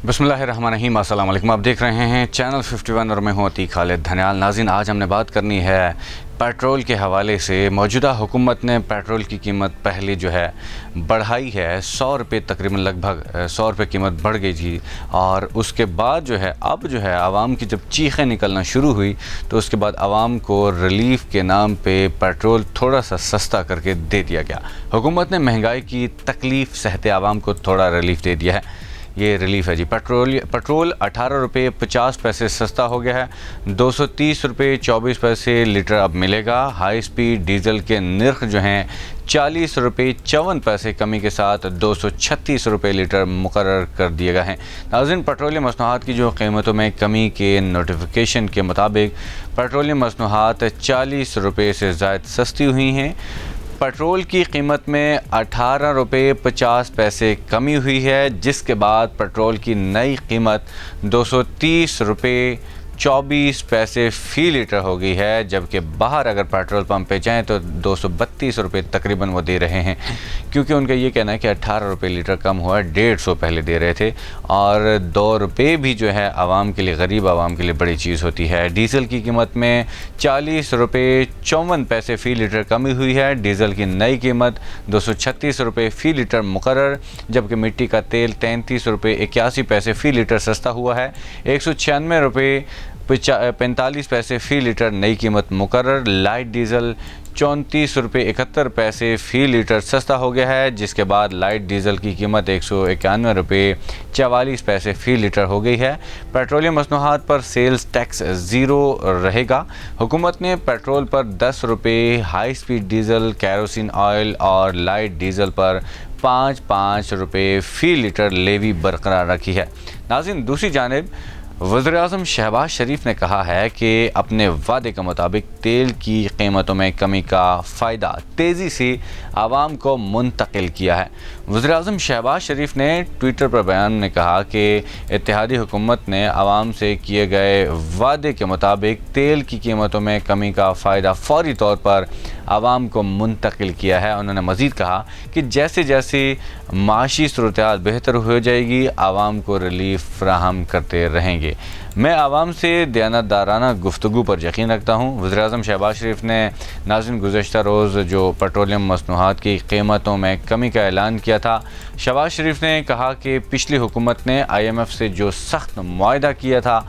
बिस्मिल्लाहिर्रहमानिर्रहीम। अस्सलाम वालेकुम। आप देख रहे हैं चैनल 51 और मैं हूं अतीक खालिद धनियाल। नाज़रीन, आज हमने बात करनी है पेट्रोल के हवाले से। मौजूदा हुकूमत ने पेट्रोल की कीमत पहले जो है बढ़ाई है, 100 रुपये तकरीबन, लगभग 100 रुपये कीमत बढ़ गई थी। और उसके बाद जो है अब जो है आवाम की जब चीखें निकलना शुरू हुई तो उसके बाद आवाम को रिलीफ़ के नाम पे पेट्रोल थोड़ा सा सस्ता करके दे दिया गया। हुकूमत ने महंगाई की तकलीफ़ सहते आवाम को थोड़ा रिलीफ़ दे दिया है। ये रिलीफ़ है जी। पेट्रोल 18 रुपये 50 पैसे सस्ता हो गया है। 230 रुपये 24 पैसे लीटर अब मिलेगा। हाई स्पीड डीज़ल के नर्ख जो हैं 40 रुपये 54 पैसे कमी के साथ 236 रुपये लीटर मुकर्रर कर दिए गए हैं। नाज़रीन, पेट्रोलियम मसनूआत की जो कीमतों में कमी के नोटिफिकेशन के मुताबिक पेट्रोलियम मसनूआत 40 रुपये से ज़ायद सस्ती हुई हैं। पेट्रोल की कीमत में 18 रुपये 50 पैसे कमी हुई है, जिसके बाद पेट्रोल की नई कीमत 230 रुपये 24 पैसे फ़ी लीटर हो गई है। जबकि बाहर अगर पेट्रोल पंप पे जाएँ तो 232 रुपये तकरीबन वो दे रहे हैं, क्योंकि उनका ये कहना है कि 18 रुपये लीटर कम हुआ है। 150 पहले दे रहे थे, और 2 रुपये भी जो है आवाम के लिए, गरीब आवाम के लिए बड़ी चीज़ होती है। डीज़ल की कीमत में 40 रुपये 54 पैसे फ़ी लीटर कमी हुई है। डीज़ल की नई कीमत 236 रुपये फ़ी लीटर मुकर्रर, जबकि मिट्टी का तेल 33 रुपये 81 पैसे फ़ी लीटर सस्ता हुआ है। 196 रुपये 45 पैसे फ़ी लीटर नई कीमत मुकर्रर। लाइट डीज़ल 34 रुपये 71 पैसे फ़ी लीटर सस्ता हो गया है, जिसके बाद लाइट डीज़ल की कीमत 191 रुपये 44 पैसे फ़ी लीटर हो गई है। पेट्रोलियम मसनूआत पर सेल्स टैक्स ज़ीरो रहेगा। हुकूमत ने पेट्रोल पर 10 रुपये, high speed diesel, kerosene oil और लाइट डीज़ल पर 5-5 रुपये फ़ी लीटर लेवी बरकरार रखी है। नाज़रीन, दूसरी जानिब वज़ीर-ए-आज़म शहबाज शरीफ ने कहा है कि अपने वादे के मुताबिक तेल की कीमतों में कमी का फ़ायदा तेज़ी से आवाम को मुंतकिल किया है। वज़ीर-ए-आज़म शहबाज शरीफ ने ट्विटर पर बयान में कहा कि इत्तेहादी हुकूमत ने आवाम से किए गए वादे के मुताबिक तेल की कीमतों में कमी का फ़ायदा फ़ौरी तौर पर आवाम को मुंतकिल किया है। उन्होंने मज़ीद कहा कि जैसे जैसे माशी सूरत-ए-हाल बेहतर हो जाएगी, आवाम को रिलीफ़ फराहम करते रहेंगे। मैं आवाम से दयानतदाराना गुफ्तगू पर यकीन रखता हूँ। वज़ीर-ए-आज़म शहबाज शरीफ ने नाज़रीन गुज़श्ता रोज़ जो पेट्रोलियम मसनूआत की कीमतों में कमी का ऐलान किया था, शहबाज शरीफ ने कहा कि पिछली हुकूमत ने IMF से जो सख्त मुआहदा किया था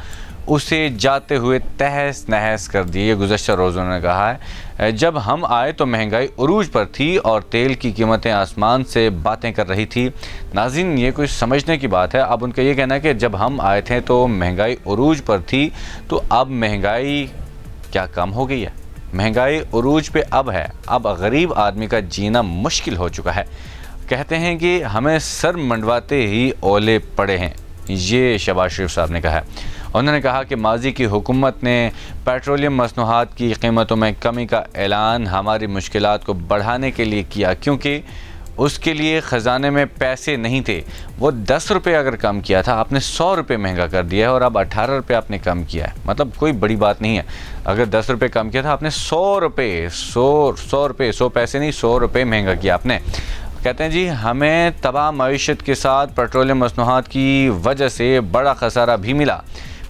उसे जाते हुए तहस नहस कर दिए। गुज़श्ता रोज़ उन्होंने कहा है, जब हम आए तो महंगाई उरूज पर थी और तेल की कीमतें आसमान से बातें कर रही थी। नाज़रीन, ये कोई समझने की बात है। अब उनका ये कहना है कि जब हम आए थे तो महंगाई उरूज पर थी, तो अब महंगाई क्या कम हो गई है? महंगाई उरूज पे अब है। अब गरीब आदमी का जीना मुश्किल हो चुका है। कहते हैं कि हमें सर मंडवाते ही ओले पड़े हैं, ये शहबाज शरीफ साहब ने कहा है। उन्होंने कहा कि माजी की हुकूमत ने पेट्रोलियम मसनूआत की कीमतों में कमी का ऐलान हमारी मुश्किलात को बढ़ाने के लिए किया, क्योंकि उसके लिए ख़जाने में पैसे नहीं थे। वो 10 रुपये अगर कम किया था, आपने 100 रुपये महंगा कर दिया है, और अब 18 रुपये आपने कम किया है। मतलब कोई बड़ी बात नहीं है। अगर 10 रुपये कम किया था, आपने 100 रुपये 100 पैसे नहीं, 100 रुपये महंगा किया आपने। कहते हैं जी, हमें तबाह मईशत के साथ पेट्रोलियम मसनूआत की वजह से बड़ा खसारा भी मिला।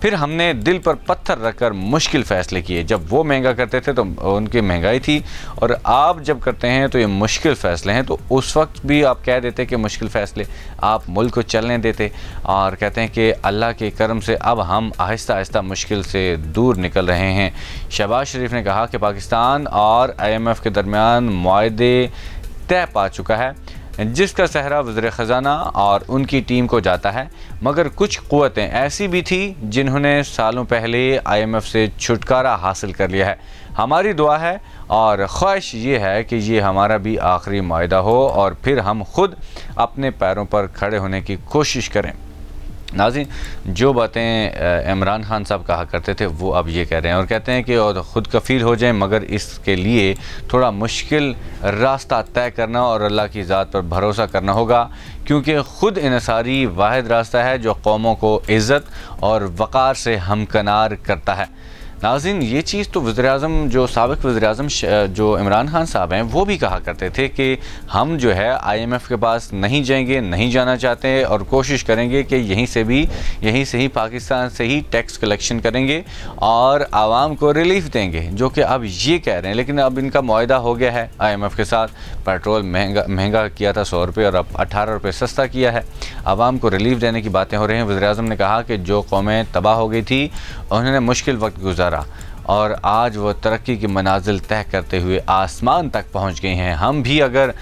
फिर हमने दिल पर पत्थर रखकर मुश्किल फ़ैसले किए। जब वो महंगा करते थे तो उनकी महंगाई थी, और आप जब करते हैं तो ये मुश्किल फ़ैसले हैं। तो उस वक्त भी आप कह देते कि मुश्किल फ़ैसले, आप मुल्क को चलने देते। और कहते हैं कि अल्लाह के करम से अब हम आहिस्ता आहिस्ता मुश्किल से दूर निकल रहे हैं। शहबाज शरीफ ने कहा कि पाकिस्तान और IMF के दरमियान मुआहदे तय पा चुका है, जिसका सहरा वज़ीर ख़ज़ाना और उनकी टीम को जाता है। मगर कुछ क़ुव्वतें ऐसी भी थी जिन्होंने सालों पहले IMF से छुटकारा हासिल कर लिया है। हमारी दुआ है और ख्वाहिश ये है कि ये हमारा भी आखिरी मुआहदा हो और फिर हम ख़ुद अपने पैरों पर खड़े होने की कोशिश करें। नाज़रीन, जो बातें इमरान खान साहब कहा करते थे वो अब ये कह रहे हैं, और कहते हैं कि और ख़ुद कफ़ील हो जाएं, मगर इसके लिए थोड़ा मुश्किल रास्ता तय करना और अल्लाह की ज़ात पर भरोसा करना होगा, क्योंकि ख़ुद इन्सारी वाहिद रास्ता है जो कौमों को इज़्ज़त और वक़ार से हमकनार करता है। नाज़रीन, ये चीज़ तो वज़ीर-ए-आज़म जो साबिक़ वज़ीर-ए-आज़म जो इमरान खान साहब हैं वो भी कहा करते थे कि हम जो है IMF के पास नहीं जाएंगे, नहीं जाना चाहते और कोशिश करेंगे कि यहीं से ही पाकिस्तान से ही टैक्स कलेक्शन करेंगे और आवाम को रिलीफ देंगे, जो कि अब ये कह रहे हैं। लेकिन अब इनका मुआहदा हो गया है IMF के साथ। पेट्रोल महंगा किया था 100 रुपये और अब 18 रुपये सस्ता किया है। आवाम को रिलीफ देने की बातें हो रही हैं। वज़ीर-ए-आज़म ने कहा कि जो कौमें तबाह हो गई थी उन्होंने मुश्किल वक्त गुजारा और आज वो तरक्की की मनाजिल तय करते हुए आसमान तक पहुँच गए हैं। हम भी अगर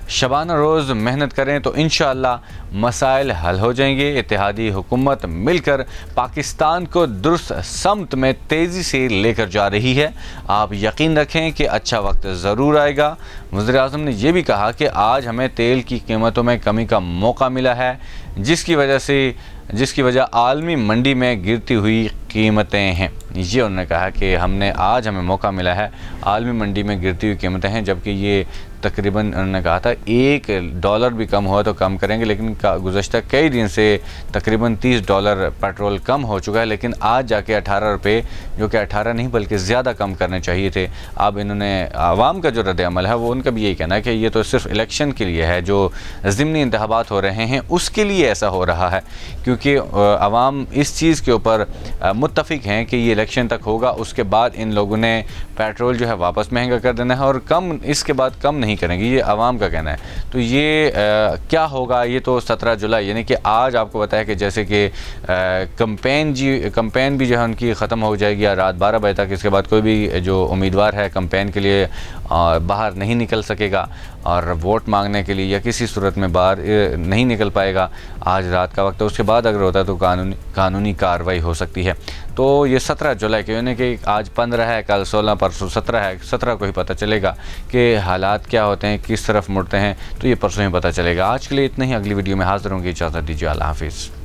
शबाना रोज़ मेहनत करें तो इंशाअल्लाह मसाइल हल हो जाएंगे। इत्तेहादी हुकूमत मिलकर पाकिस्तान को दुरुस्त समत में तेज़ी से लेकर जा रही है। आप यकीन रखें कि अच्छा वक्त ज़रूर आएगा। वज़ीर-ए-आज़म ने यह भी कहा कि आज हमें तेल की कीमतों में कमी का मौका मिला है, जिसकी वजह आलमी मंडी में गिरती हुई कीमतें हैं। ये उन्होंने कहा कि आज हमें मौका मिला है, आलमी मंडी में गिरती हुई कीमतें हैं, जबकि ये तकरीबन उन्होंने कहा था $1 भी कम हुआ तो कम करेंगे, लेकिन गुज़श्ता कई दिन से तकरीबन $30 पेट्रोल कम हो चुका है। लेकिन आज जाके 18 रुपये, जो कि 18 नहीं बल्कि ज़्यादा कम करने चाहिए थे। अब इन्होंने आवाम का जो रद्द-ए-अमल है वो उनका भी यही कहना है कि ये तो सिर्फ इलेक्शन के लिए है, जो ज़िमनी इंतखाबात हो रहे हैं उसके लिए ऐसा हो रहा है, क्योंकि आवाम इस चीज़ के ऊपर मुत्तफ़िक हैं कि ये इलेक्शन तक होगा, उसके बाद इन लोगों ने पेट्रोल जो है वापस महंगा कर देना है और इसके बाद कम नहीं करेंगे। ये आवाम का कहना है। तो ये क्या होगा, ये तो 17 जुलाई यानी कि आज आपको बताया कि जैसे कि कंपेन भी जो है उनकी ख़त्म हो जाएगी या रात 12 बजे तक। इसके बाद कोई भी जो उम्मीदवार है कंपेन के लिए बाहर नहीं निकल सकेगा और वोट मांगने के लिए या किसी सूरत में बाहर नहीं निकल पाएगा। आज रात का वक्त है, उसके बाद अगर होता है तो कानूनी कार्रवाई हो सकती है। तो ये 17 जुलाई के यानी कि आज 15 है, कल 16, परसों 17 है। 17 को ही पता चलेगा कि हालात क्या होते हैं, किस तरफ मुड़ते हैं, तो ये परसों ही पता चलेगा। आज के लिए इतना ही। अगली वीडियो में हाज़िर होंगे। इजाज़त दीजिए। अल्लाह हाफ़िज़।